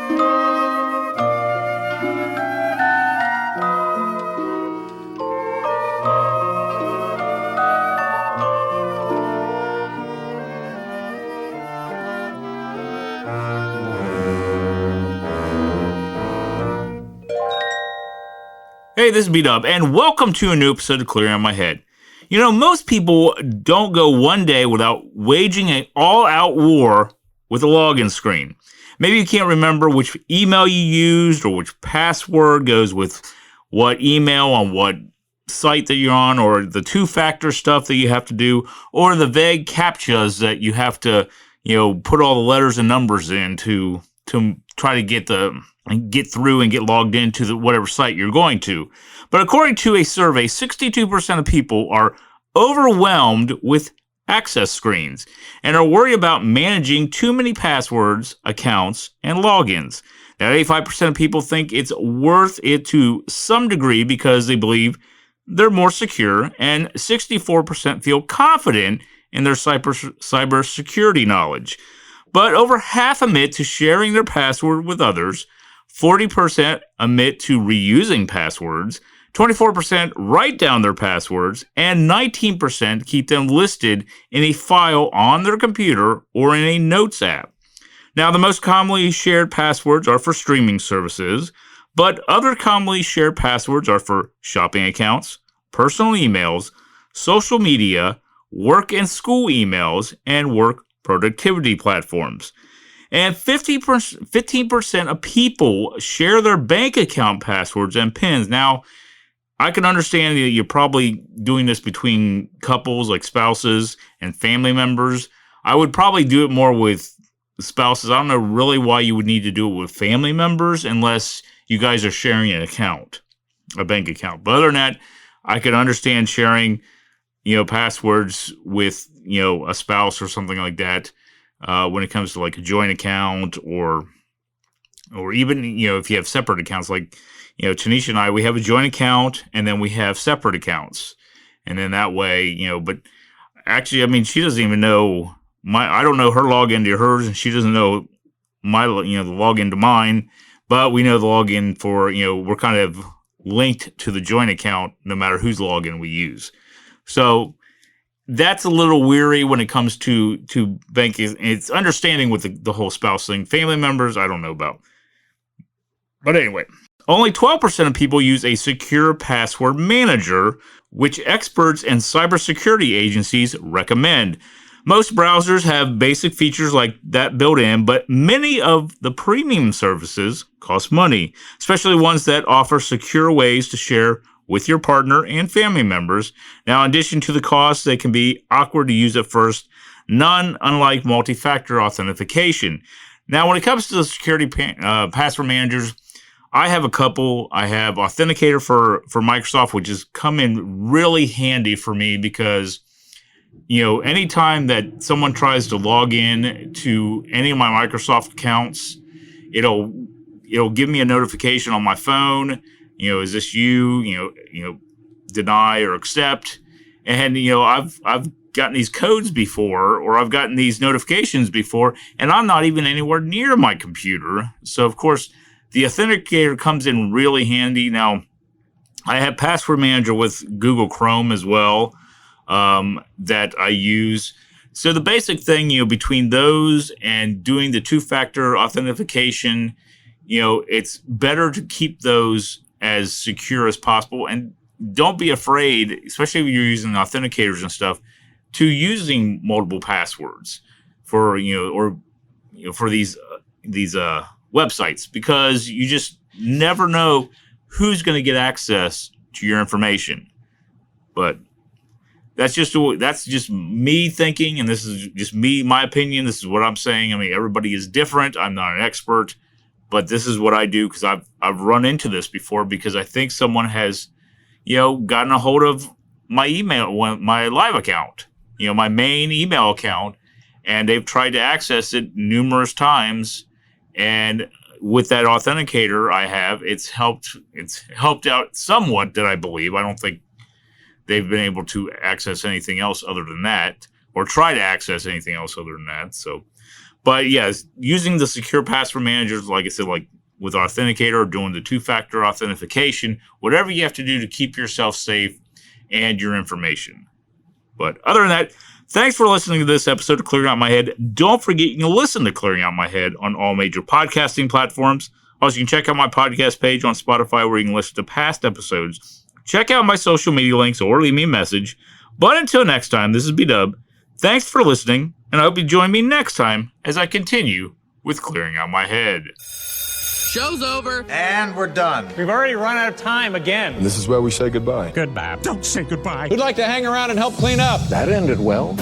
Hey, this is B-Dub, and welcome to a new episode of Clearing My Head. You know, most people don't go one day without waging an all-out war with a login screen. Maybe you can't remember which email you used or which password goes with what email on what site that you're on, or the two-factor stuff that you have to do, or the vague CAPTCHAs that you have to, put all the letters and numbers in to try to get through and get logged into whatever site you're going to. But according to a survey, 62% of people are overwhelmed with access screens and are worried about managing too many passwords, accounts, and logins. Now, 85% of people think it's worth it to some degree because they believe they're more secure, and 64% feel confident in their cyber security knowledge. But over half admit to sharing their password with others, 40% admit to reusing passwords, 24% write down their passwords, and 19% keep them listed in a file on their computer or in a notes app. Now, the most commonly shared passwords are for streaming services, but other commonly shared passwords are for shopping accounts, personal emails, social media, work and school emails, and work productivity platforms. And 15% of people share their bank account passwords and PINs. Now, I can understand that you're probably doing this between couples, like spouses and family members. I would probably do it more with spouses. I don't know really why you would need to do it with family members unless you guys are sharing an account, a bank account. But other than that, I could understand sharing, passwords with, a spouse or something like that. When it comes to like a joint account or even, if you have separate accounts, like, Tanisha and I, we have a joint account and then we have separate accounts. And then that way, but actually, I mean, she doesn't even know I don't know her login to hers, and she doesn't know my, the login to mine, but we know the login for, we're kind of linked to the joint account no matter whose login we use. So that's a little weary when it comes to banking. It's understanding with the whole spouse thing. Family members, I don't know about. But anyway, only 12% of people use a secure password manager, which experts and cybersecurity agencies recommend. Most browsers have basic features like that built in, but many of the premium services cost money, especially ones that offer secure ways to share with your partner and family members. Now, in addition to the cost, they can be awkward to use at first, none unlike multi-factor authentication. Now, when it comes to the security password managers, I have a couple. I have Authenticator for Microsoft, which has come in really handy for me because, anytime that someone tries to log in to any of my Microsoft accounts, it'll give me a notification on my phone. Is this you? Deny or accept. And I've gotten these codes before, or I've gotten these notifications before, and I'm not even anywhere near my computer. So of course, the Authenticator comes in really handy. Now, I have Password Manager with Google Chrome as well that I use. So the basic thing, between those and doing the two-factor authentication, it's better to keep those as secure as possible. And don't be afraid, especially if you're using authenticators and stuff, to using multiple passwords for, for these websites, because you just never know who's going to get access to your information. But that's just me thinking, and this is just my opinion. This is what I'm saying. I mean, everybody is different. I'm not an expert, but this is what I do because I've run into this before, because I think someone has, gotten a hold of my email, my live account, my main email account, and they've tried to access it numerous times. And with that authenticator I have, it's helped out somewhat, that I believe. I don't think they've been able to access anything else other than that, or try to access anything else other than that. So, But yes, using the secure password managers, like I said, like with Authenticator, doing the two-factor authentication, whatever you have to do to keep yourself safe and your information. But other than that, thanks for listening to this episode of Clearing Out My Head. Don't forget you can listen to Clearing Out My Head on all major podcasting platforms. Also, you can check out my podcast page on Spotify where you can listen to past episodes. Check out my social media links or leave me a message. But until next time, this is B-Dub. Thanks for listening, and I hope you join me next time as I continue with Clearing Out My Head. Show's over. And we're done. We've already run out of time again. And this is where we say goodbye. Goodbye. Don't say goodbye. Who'd like to hang around and help clean up? That ended well.